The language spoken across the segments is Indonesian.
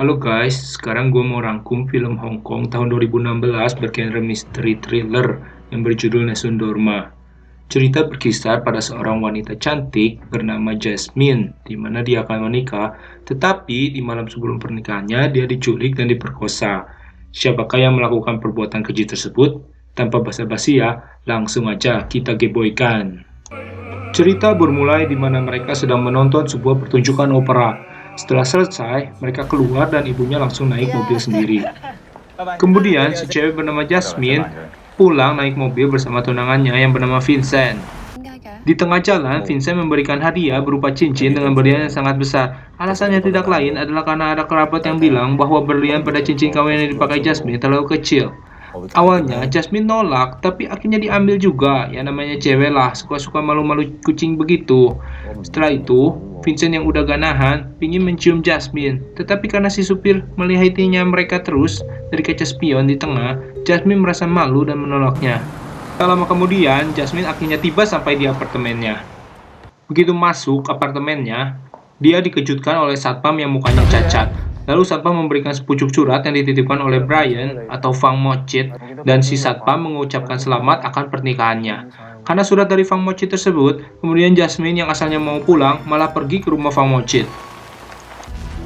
Halo guys, sekarang gue mau rangkum film Hong Kong tahun 2016 bergenre misteri thriller yang berjudul Nessun Dorma. Cerita berkisar pada seorang wanita cantik bernama Jasmine, di mana dia akan menikah, tetapi di malam sebelum pernikahannya dia diculik dan diperkosa. Siapakah yang melakukan perbuatan keji tersebut? Tanpa basa-basi ya, langsung aja kita geboykan. Cerita bermulai di mana mereka sedang menonton sebuah pertunjukan opera. Setelah selesai, mereka keluar dan ibunya langsung naik mobil sendiri. Kemudian, si cewek bernama Jasmine pulang naik mobil bersama tunangannya yang bernama Vincent. Di tengah jalan, Vincent memberikan hadiah berupa cincin dengan berlian yang sangat besar. Alasannya tidak lain adalah karena ada kerabat yang bilang bahwa berlian pada cincin kawin yang dipakai Jasmine terlalu kecil. Awalnya Jasmine nolak, tapi akhirnya diambil juga. Ya namanya cewek lah, suka-suka malu-malu kucing begitu. Setelah itu, Vincent yang udah ganahan pingin mencium Jasmine, tetapi karena si supir melihatinya mereka terus dari kaca spion di tengah, Jasmine merasa malu dan menolaknya. Tak lama kemudian, Jasmine akhirnya tiba sampai di apartemennya. Begitu masuk apartemennya, dia dikejutkan oleh satpam yang mukanya cacat. Lalu satpam memberikan sepucuk surat yang dititipkan oleh Brian atau Fang Mochit, dan si satpam mengucapkan selamat akan pernikahannya. Karena surat dari Fang Mochit tersebut, kemudian Jasmine yang asalnya mau pulang malah pergi ke rumah Fang Mochit.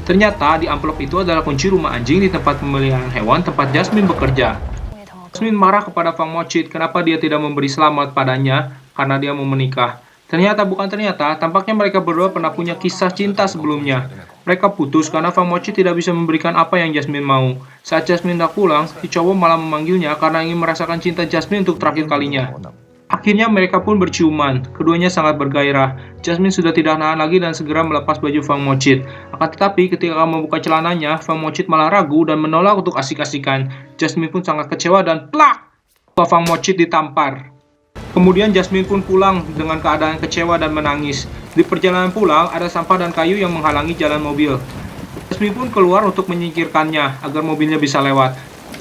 Ternyata di amplop itu adalah kunci rumah anjing di tempat pemeliharaan hewan tempat Jasmine bekerja. Jasmine marah kepada Fang Mochit kenapa dia tidak memberi selamat padanya karena dia mau menikah. Ternyata, tampaknya mereka berdua pernah punya kisah cinta sebelumnya. Mereka putus karena Fang Mochit tidak bisa memberikan apa yang Jasmine mau. Saat Jasmine tak pulang, si cowok malah memanggilnya karena ingin merasakan cinta Jasmine untuk terakhir kalinya. Akhirnya mereka pun berciuman, keduanya sangat bergairah. Jasmine sudah tidak nahan lagi dan segera melepas baju Fang Mochit. Akan tetapi ketika membuka celananya, Fang Mochit malah ragu dan menolak untuk asik-asikan. Jasmine pun sangat kecewa dan plak! Fang Mochit ditampar. Kemudian Jasmine pun pulang dengan keadaan kecewa dan menangis. Di perjalanan pulang, ada sampah dan kayu yang menghalangi jalan mobil. Jasmine pun keluar untuk menyingkirkannya agar mobilnya bisa lewat.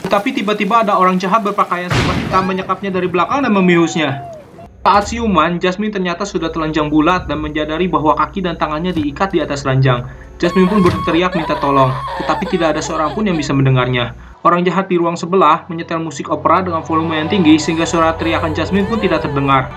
Tetapi tiba-tiba ada orang jahat berpakaian serba hitam menyekapnya dari belakang dan membiusnya. Saat siuman, Jasmine ternyata sudah telanjang bulat dan menyadari bahwa kaki dan tangannya diikat di atas ranjang. Jasmine pun berteriak minta tolong, tetapi tidak ada seorang pun yang bisa mendengarnya. Orang jahat di ruang sebelah menyetel musik opera dengan volume yang tinggi sehingga suara teriakan Jasmine pun tidak terdengar.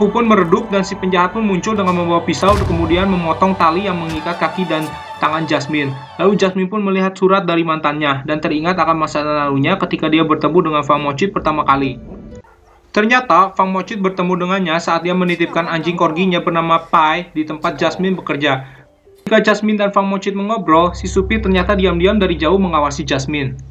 Lampu pun meredup dan si penjahat pun muncul dengan membawa pisau dan kemudian memotong tali yang mengikat kaki dan tangan Jasmine. Lalu Jasmine pun melihat surat dari mantannya dan teringat akan masa lalunya ketika dia bertemu dengan Fang Mochit pertama kali. Ternyata Fang Mochit bertemu dengannya saat dia menitipkan anjing corginya bernama Pai di tempat Jasmine bekerja. Ketika Jasmine dan Fang Mochit mengobrol, si supir ternyata diam-diam dari jauh mengawasi Jasmine.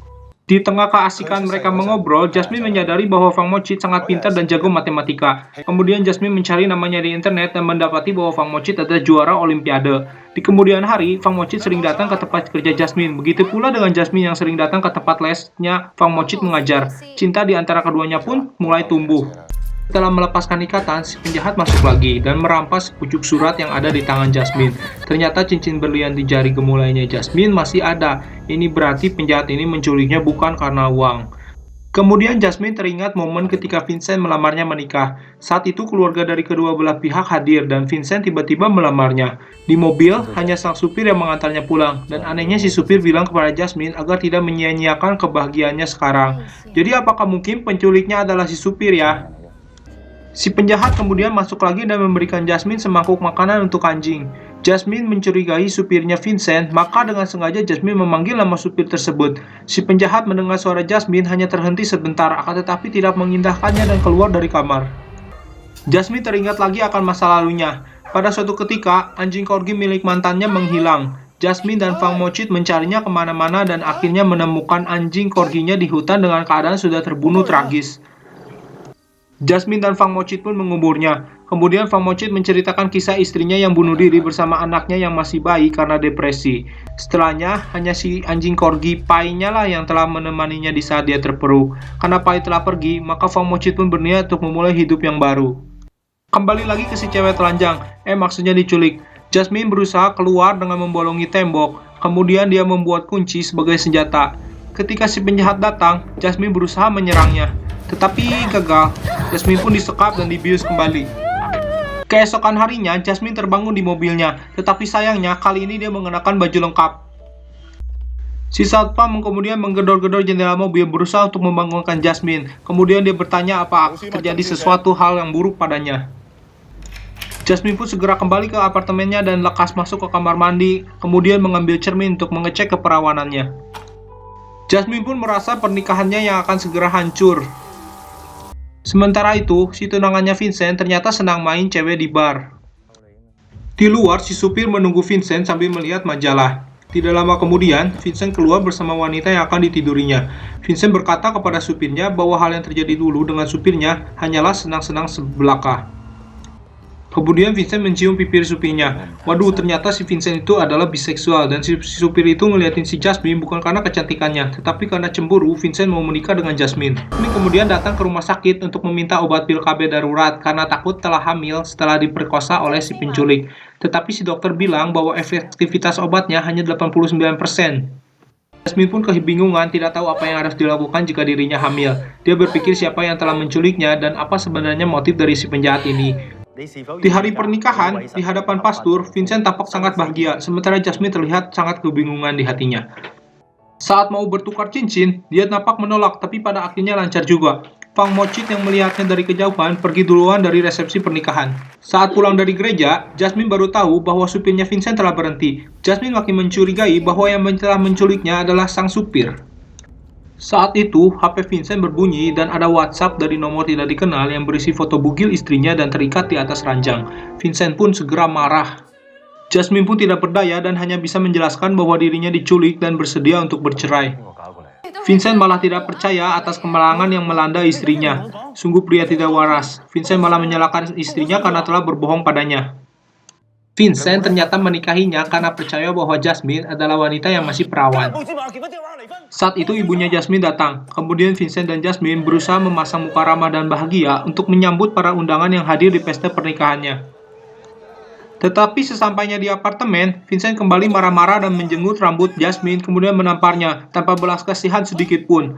Di tengah keasikan mereka mengobrol, Jasmine menyadari bahwa Fang Mochit sangat pintar dan jago matematika. Kemudian Jasmine mencari namanya di internet dan mendapati bahwa Fang Mochit adalah juara olimpiade. Di kemudian hari, Fang Mochit sering datang ke tempat kerja Jasmine. Begitu pula dengan Jasmine yang sering datang ke tempat lesnya Fang Mochit mengajar. Cinta di antara keduanya pun mulai tumbuh. Setelah melepaskan ikatan, si penjahat masuk lagi dan merampas pucuk surat yang ada di tangan Jasmine. Ternyata cincin berlian di jari gemulainya Jasmine masih ada. Ini berarti penjahat ini menculiknya bukan karena uang. Kemudian Jasmine teringat momen ketika Vincent melamarnya menikah. Saat itu keluarga dari kedua belah pihak hadir dan Vincent tiba-tiba melamarnya. Di mobil, hanya sang supir yang mengantarnya pulang. Dan anehnya si supir bilang kepada Jasmine agar tidak menyia-nyiakan kebahagiaannya sekarang. Jadi apakah mungkin penculiknya adalah si supir ya? Si penjahat kemudian masuk lagi dan memberikan Jasmine semangkuk makanan untuk anjing. Jasmine mencurigai supirnya Vincent, maka dengan sengaja Jasmine memanggil nama supir tersebut. Si penjahat mendengar suara Jasmine hanya terhenti sebentar, akan tetapi tidak mengindahkannya dan keluar dari kamar. Jasmine teringat lagi akan masa lalunya. Pada suatu ketika, anjing corgi milik mantannya menghilang. Jasmine dan Fang Mochit mencarinya kemana-mana dan akhirnya menemukan anjing corginya di hutan dengan keadaan sudah terbunuh tragis. Jasmine dan Fang Mochit pun menguburnya. Kemudian Fang Mochit menceritakan kisah istrinya yang bunuh diri bersama anaknya yang masih bayi karena depresi. Setelahnya, hanya si anjing corgi Pai-nya lah yang telah menemaninya di saat dia terpuruk. Karena Pai telah pergi, maka Fang Mochit pun berniat untuk memulai hidup yang baru. Kembali lagi ke si cewek telanjang, maksudnya diculik. Jasmine berusaha keluar dengan membolongi tembok. Kemudian dia membuat kunci sebagai senjata. Ketika si penjahat datang, Jasmine berusaha menyerangnya. Tetapi gagal. Jasmine pun disekap dan dibius kembali. Keesokan harinya, Jasmine terbangun di mobilnya. Tetapi sayangnya, kali ini dia mengenakan baju lengkap. Si satpam kemudian menggedor-gedor jendela mobil berusaha untuk membangunkan Jasmine. Kemudian dia bertanya apa terjadi sesuatu hal yang buruk padanya. Jasmine pun segera kembali ke apartemennya dan lekas masuk ke kamar mandi, kemudian mengambil cermin untuk mengecek keperawanannya. Jasmine pun merasa pernikahannya yang akan segera hancur. Sementara itu, si tunangannya Vincent ternyata senang main cewek di bar. Di luar, si supir menunggu Vincent sambil melihat majalah. Tidak lama kemudian, Vincent keluar bersama wanita yang akan ditidurinya. Vincent berkata kepada supirnya bahwa hal yang terjadi dulu dengan supirnya hanyalah senang-senang sebelaka. Kemudian Vincent mencium bibir supirnya. Waduh, ternyata si Vincent itu adalah biseksual dan si supir itu ngeliatin si Jasmine bukan karena kecantikannya, tetapi karena cemburu Vincent mau menikah dengan Jasmine. Ini kemudian datang ke rumah sakit untuk meminta obat pil KB darurat karena takut telah hamil setelah diperkosa oleh si penculik. Tetapi si dokter bilang bahwa efektivitas obatnya hanya 89%. Jasmine pun kebingungan, tidak tahu apa yang harus dilakukan jika dirinya hamil. Dia berpikir siapa yang telah menculiknya dan apa sebenarnya motif dari si penjahat ini. Di hari pernikahan, di hadapan pastor, Vincent tampak sangat bahagia, sementara Jasmine terlihat sangat kebingungan di hatinya. Saat mau bertukar cincin, dia tampak menolak, tapi pada akhirnya lancar juga. Fang Mochit yang melihatnya dari kejauhan pergi duluan dari resepsi pernikahan. Saat pulang dari gereja, Jasmine baru tahu bahwa supirnya Vincent telah berhenti. Jasmine makin mencurigai bahwa yang telah menculiknya adalah sang supir. Saat itu, HP Vincent berbunyi dan ada WhatsApp dari nomor tidak dikenal yang berisi foto bugil istrinya dan terikat di atas ranjang. Vincent pun segera marah. Jasmine pun tidak berdaya dan hanya bisa menjelaskan bahwa dirinya diculik dan bersedia untuk bercerai. Vincent malah tidak percaya atas kemalangan yang melanda istrinya. Sungguh pria tidak waras. Vincent malah menyalahkan istrinya karena telah berbohong padanya. Vincent ternyata menikahinya karena percaya bahwa Jasmine adalah wanita yang masih perawan. Saat itu ibunya Jasmine datang, kemudian Vincent dan Jasmine berusaha memasang muka ramah dan bahagia untuk menyambut para undangan yang hadir di pesta pernikahannya. Tetapi sesampainya di apartemen, Vincent kembali marah-marah dan menjenggut rambut Jasmine kemudian menamparnya tanpa belas kasihan sedikit pun.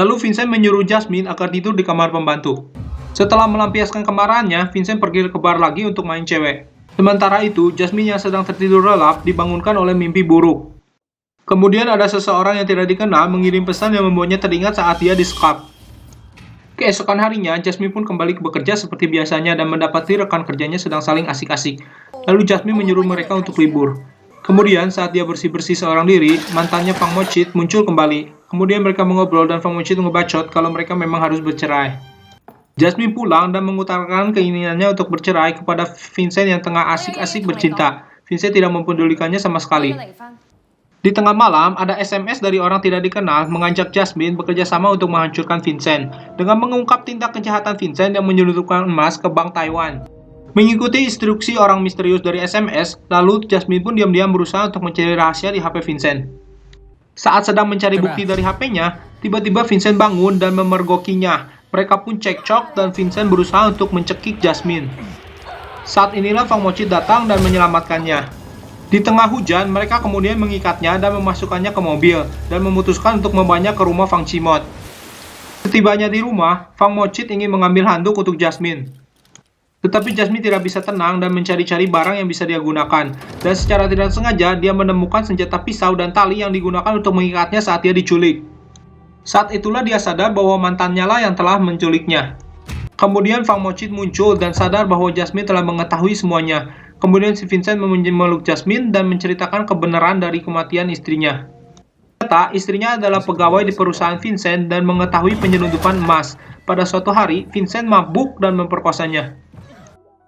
Lalu Vincent menyuruh Jasmine agar tidur di kamar pembantu. Setelah melampiaskan kemarahannya, Vincent pergi ke bar lagi untuk main cewek. Sementara itu, Jasmine yang sedang tertidur lelap dibangunkan oleh mimpi buruk. Kemudian ada seseorang yang tidak dikenal mengirim pesan yang membuatnya teringat saat dia disekap. Keesokan harinya, Jasmine pun kembali bekerja seperti biasanya dan mendapati rekan kerjanya sedang saling asik-asik. Lalu Jasmine menyuruh mereka untuk libur. Kemudian saat dia bersih-bersih seorang diri, mantannya Fang Mochit muncul kembali. Kemudian mereka mengobrol dan Fang Mochit ngebacot kalau mereka memang harus bercerai. Jasmine pulang dan mengutarakan keinginannya untuk bercerai kepada Vincent yang tengah asik-asik bercinta. Vincent tidak mempedulikannya sama sekali. Di tengah malam, ada SMS dari orang tidak dikenal mengajak Jasmine bekerja sama untuk menghancurkan Vincent dengan mengungkap tindak kejahatan Vincent yang menyelundupkan emas ke Bank Taiwan. Mengikuti instruksi orang misterius dari SMS, lalu Jasmine pun diam-diam berusaha untuk mencari rahasia di HP Vincent. Saat sedang mencari bukti dari HP-nya, tiba-tiba Vincent bangun dan memergokinya. Mereka pun cekcok dan Vincent berusaha untuk mencekik Jasmine. Saat inilah Fang Mochit datang dan menyelamatkannya. Di tengah hujan, mereka kemudian mengikatnya dan memasukkannya ke mobil dan memutuskan untuk membawanya ke rumah Fang Chimot. Setibanya di rumah, Fang Mochit ingin mengambil handuk untuk Jasmine. Tetapi Jasmine tidak bisa tenang dan mencari-cari barang yang bisa dia gunakan. Dan secara tidak sengaja, dia menemukan senjata pisau dan tali yang digunakan untuk mengikatnya saat dia diculik. Saat itulah dia sadar bahwa mantannya lah yang telah menculiknya. Kemudian Fang Mochit muncul dan sadar bahwa Jasmine telah mengetahui semuanya. Kemudian si Vincent memeluk Jasmine dan menceritakan kebenaran dari kematian istrinya. Ternyata istrinya adalah pegawai di perusahaan Vincent dan mengetahui penyelundupan emas. Pada suatu hari, Vincent mabuk dan memperkosanya.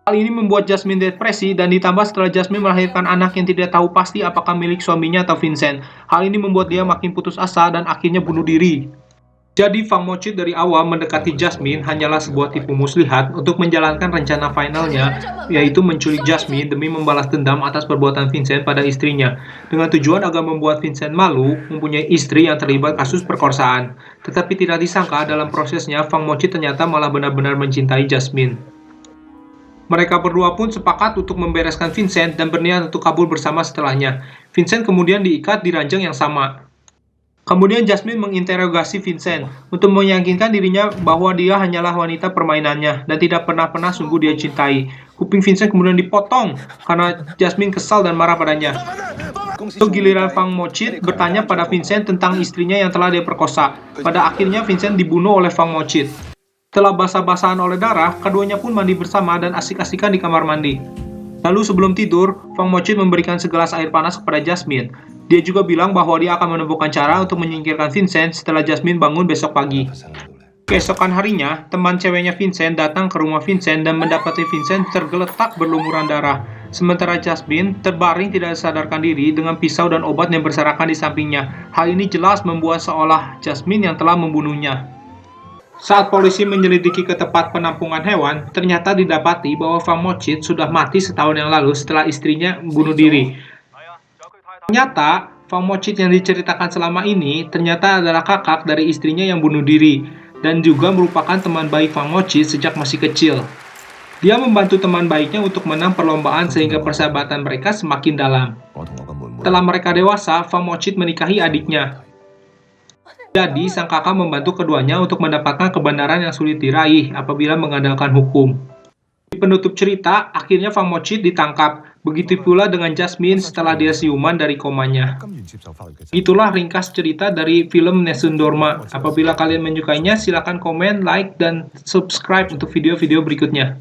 Hal ini membuat Jasmine depresi dan ditambah setelah Jasmine melahirkan anak yang tidak tahu pasti apakah milik suaminya atau Vincent. Hal ini membuat dia makin putus asa dan akhirnya bunuh diri. Jadi Fang Mochit dari awal mendekati Jasmine hanyalah sebuah tipu muslihat untuk menjalankan rencana finalnya, yaitu menculik Jasmine demi membalas dendam atas perbuatan Vincent pada istrinya, dengan tujuan agar membuat Vincent malu mempunyai istri yang terlibat kasus perkosaan. Tetapi tidak disangka dalam prosesnya Fang Mochit ternyata malah benar-benar mencintai Jasmine. Mereka berdua pun sepakat untuk membereskan Vincent dan berniat untuk kabur bersama setelahnya. Vincent kemudian diikat di ranjang yang sama. Kemudian Jasmine menginterogasi Vincent untuk meyakinkan dirinya bahwa dia hanyalah wanita permainannya dan tidak pernah sungguh dia cintai. Kuping Vincent kemudian dipotong karena Jasmine kesal dan marah padanya. Lalu giliran Fang Mochit bertanya pada Vincent tentang istrinya yang telah dia perkosa. Pada akhirnya Vincent dibunuh oleh Fang Mochit. Setelah basah-basahan oleh darah, keduanya pun mandi bersama dan asik-asikan di kamar mandi. Lalu sebelum tidur, Fang Mochit memberikan segelas air panas kepada Jasmine. Dia juga bilang bahwa dia akan menemukan cara untuk menyingkirkan Vincent setelah Jasmine bangun besok pagi. Keesokan harinya, teman ceweknya Vincent datang ke rumah Vincent dan mendapati Vincent tergeletak berlumuran darah. Sementara Jasmine terbaring tidak sadarkan diri dengan pisau dan obat yang berserakan di sampingnya. Hal ini jelas membuat seolah Jasmine yang telah membunuhnya. Saat polisi menyelidiki ke tempat penampungan hewan, ternyata didapati bahwa Fang Mochit sudah mati setahun yang lalu setelah istrinya bunuh diri. Ternyata, Fang Mochit yang diceritakan selama ini ternyata adalah kakak dari istrinya yang bunuh diri dan juga merupakan teman baik Fang Mochit sejak masih kecil. Dia membantu teman baiknya untuk menang perlombaan sehingga persahabatan mereka semakin dalam. Setelah mereka dewasa, Fang Mochit menikahi adiknya. Jadi, sang kakak membantu keduanya untuk mendapatkan kebenaran yang sulit diraih apabila mengandalkan hukum. Di penutup cerita, akhirnya Fang Mochit ditangkap. Begitu pula dengan Jasmine setelah dia siuman dari komanya. Itulah ringkas cerita dari film Nessun Dorma. Apabila kalian menyukainya, silakan komen, like, dan subscribe untuk video-video berikutnya.